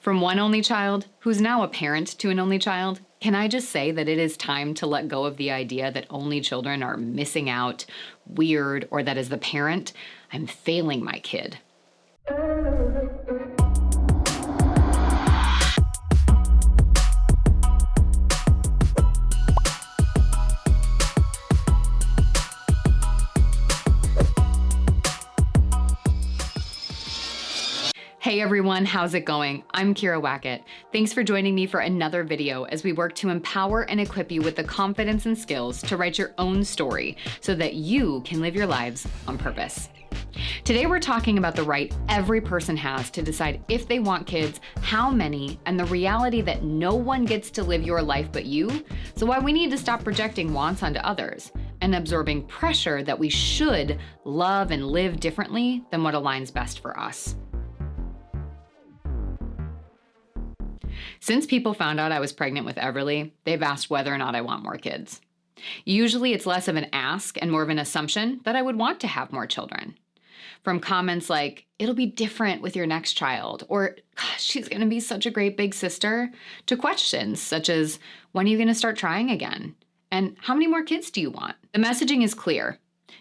From one only child, who's now a parent to an only child, can I just say that it is time to let go of the idea that only children are missing out, weird, or that as the parent, I'm failing my kid. Hey everyone, how's it going? I'm Kira Wackett. Thanks for joining me for another video as we work to empower and equip you with the confidence and skills to write your own story so that you can live your lives on purpose. Today we're talking about the right every person has to decide if they want kids, how many, and the reality that no one gets to live your life but you, so why we need to stop projecting wants onto others and absorbing pressure that we should love and live differently than what aligns best for us. Since people found out I was pregnant with Everly, they've asked whether or not I want more kids. Usually it's less of an ask and more of an assumption that I would want to have more children. From comments like, it'll be different with your next child, or gosh, she's gonna be such a great big sister, to questions such as, when are you gonna start trying again? And how many more kids do you want? The messaging is clear.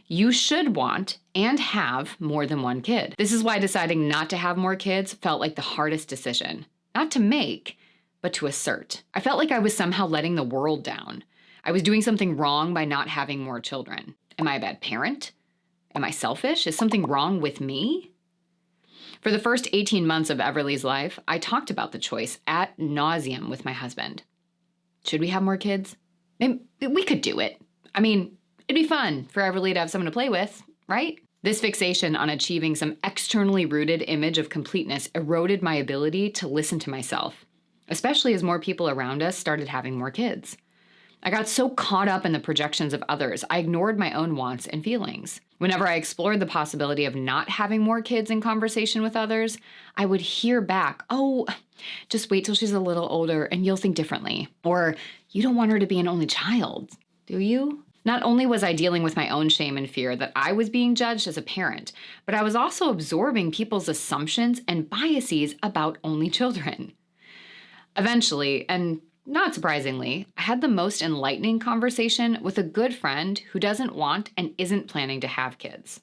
You should want and have more than one kid. This is why deciding not to have more kids felt like the hardest decision. Not to make, but to assert. I felt like I was somehow letting the world down. I was doing something wrong by not having more children. Am I a bad parent? Am I selfish? Is something wrong with me? For the first 18 months of Everly's life, I talked about the choice ad nauseum with my husband. Should we have more kids? Maybe we could do it. I mean, it'd be fun for Everly to have someone to play with, right? This fixation on achieving some externally rooted image of completeness eroded my ability to listen to myself, especially as more people around us started having more kids. I got so caught up in the projections of others, I ignored my own wants and feelings. Whenever I explored the possibility of not having more kids in conversation with others, I would hear back, oh, just wait till she's a little older and you'll think differently. Or, you don't want her to be an only child, do you? Not only was I dealing with my own shame and fear that I was being judged as a parent, but I was also absorbing people's assumptions and biases about only children. Eventually, and not surprisingly, I had the most enlightening conversation with a good friend who doesn't want and isn't planning to have kids.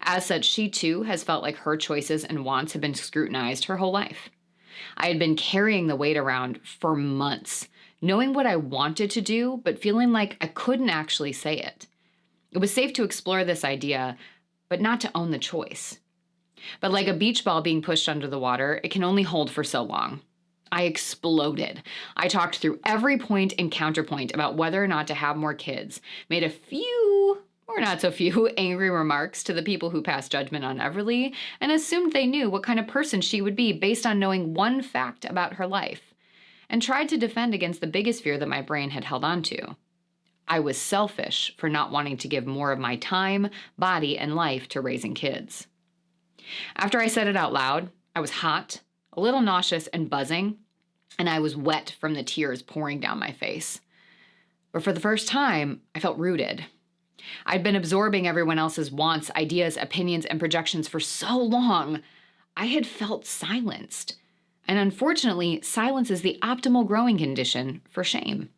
As such, she too has felt like her choices and wants have been scrutinized her whole life. I had been carrying the weight around for months, knowing what I wanted to do, but feeling like I couldn't actually say it. It was safe to explore this idea, but not to own the choice. But like a beach ball being pushed under the water, it can only hold for so long. I exploded. I talked through every point and counterpoint about whether or not to have more kids, made a few, or not so few, angry remarks to the people who passed judgment on Everly, and assumed they knew what kind of person she would be based on knowing one fact about her life, and tried to defend against the biggest fear that my brain had held on to. I was selfish for not wanting to give more of my time, body, and life to raising kids. After I said it out loud, I was hot, a little nauseous and buzzing, and I was wet from the tears pouring down my face. But for the first time, I felt rooted. I'd been absorbing everyone else's wants, ideas, opinions, and projections for so long, I had felt silenced. And unfortunately, silence is the optimal growing condition for shame.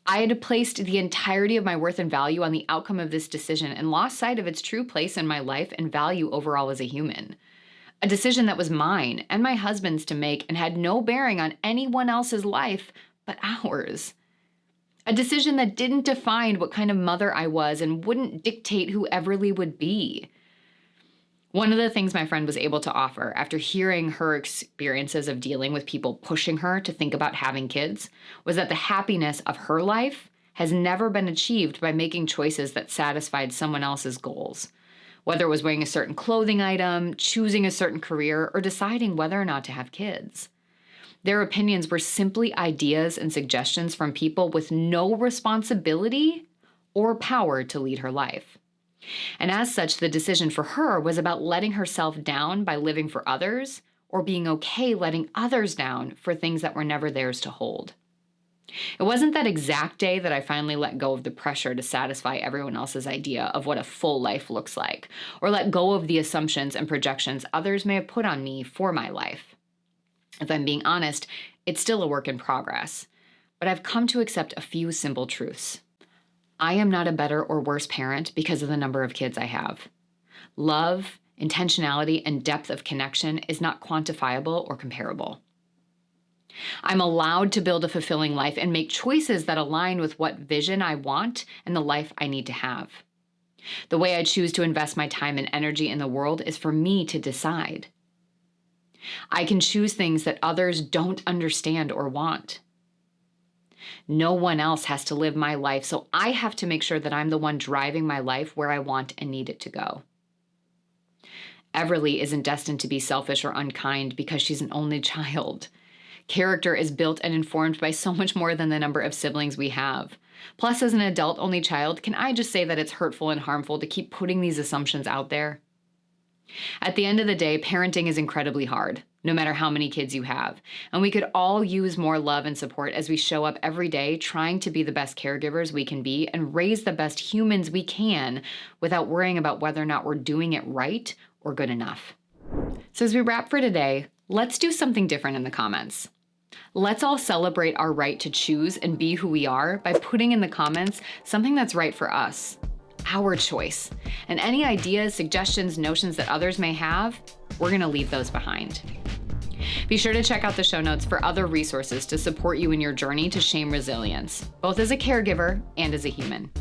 I had placed the entirety of my worth and value on the outcome of this decision and lost sight of its true place in my life and value overall as a human. A decision that was mine and my husband's to make and had no bearing on anyone else's life but ours. A decision that didn't define what kind of mother I was and wouldn't dictate who Everly would be. One of the things my friend was able to offer after hearing her experiences of dealing with people pushing her to think about having kids was that the happiness of her life has never been achieved by making choices that satisfied someone else's goals. Whether it was wearing a certain clothing item, choosing a certain career, or deciding whether or not to have kids. Their opinions were simply ideas and suggestions from people with no responsibility or power to lead her life. And as such, the decision for her was about letting herself down by living for others, or being okay letting others down for things that were never theirs to hold. It wasn't that exact day that I finally let go of the pressure to satisfy everyone else's idea of what a full life looks like, or let go of the assumptions and projections others may have put on me for my life. If I'm being honest, it's still a work in progress, but I've come to accept a few simple truths. I am not a better or worse parent because of the number of kids I have. Love, intentionality, and depth of connection is not quantifiable or comparable. I'm allowed to build a fulfilling life and make choices that align with what vision I want and the life I need to have. The way I choose to invest my time and energy in the world is for me to decide. I can choose things that others don't understand or want. No one else has to live my life, so I have to make sure that I'm the one driving my life where I want and need it to go. Everly isn't destined to be selfish or unkind because she's an only child. Character is built and informed by so much more than the number of siblings we have. Plus, as an adult only child, can I just say that it's hurtful and harmful to keep putting these assumptions out there? At the end of the day, parenting is incredibly hard, no matter how many kids you have. And we could all use more love and support as we show up every day trying to be the best caregivers we can be and raise the best humans we can without worrying about whether or not we're doing it right or good enough. So as we wrap for today, let's do something different in the comments. Let's all celebrate our right to choose and be who we are by putting in the comments something that's right for us, our choice. And any ideas, suggestions, notions that others may have, we're gonna leave those behind. Be sure to check out the show notes for other resources to support you in your journey to shame resilience, both as a caregiver and as a human.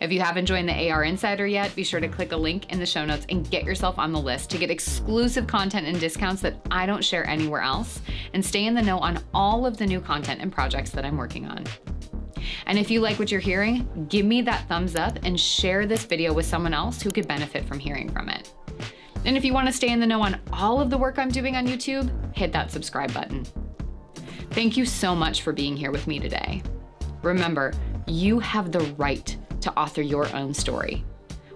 If you haven't joined the AR Insider yet, be sure to click a link in the show notes and get yourself on the list to get exclusive content and discounts that I don't share anywhere else, and stay in the know on all of the new content and projects that I'm working on. And if you like what you're hearing, give me that thumbs up and share this video with someone else who could benefit from hearing from it. And if you want to stay in the know on all of the work I'm doing on YouTube, hit that subscribe button. Thank you so much for being here with me today. Remember, you have the right to author your own story.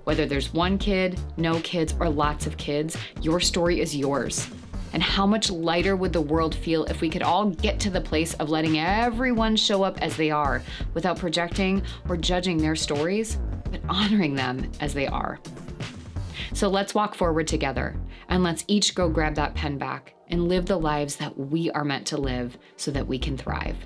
Whether there's one kid, no kids, or lots of kids, your story is yours. And how much lighter would the world feel if we could all get to the place of letting everyone show up as they are without projecting or judging their stories, but honoring them as they are. So let's walk forward together and let's each go grab that pen back and live the lives that we are meant to live so that we can thrive.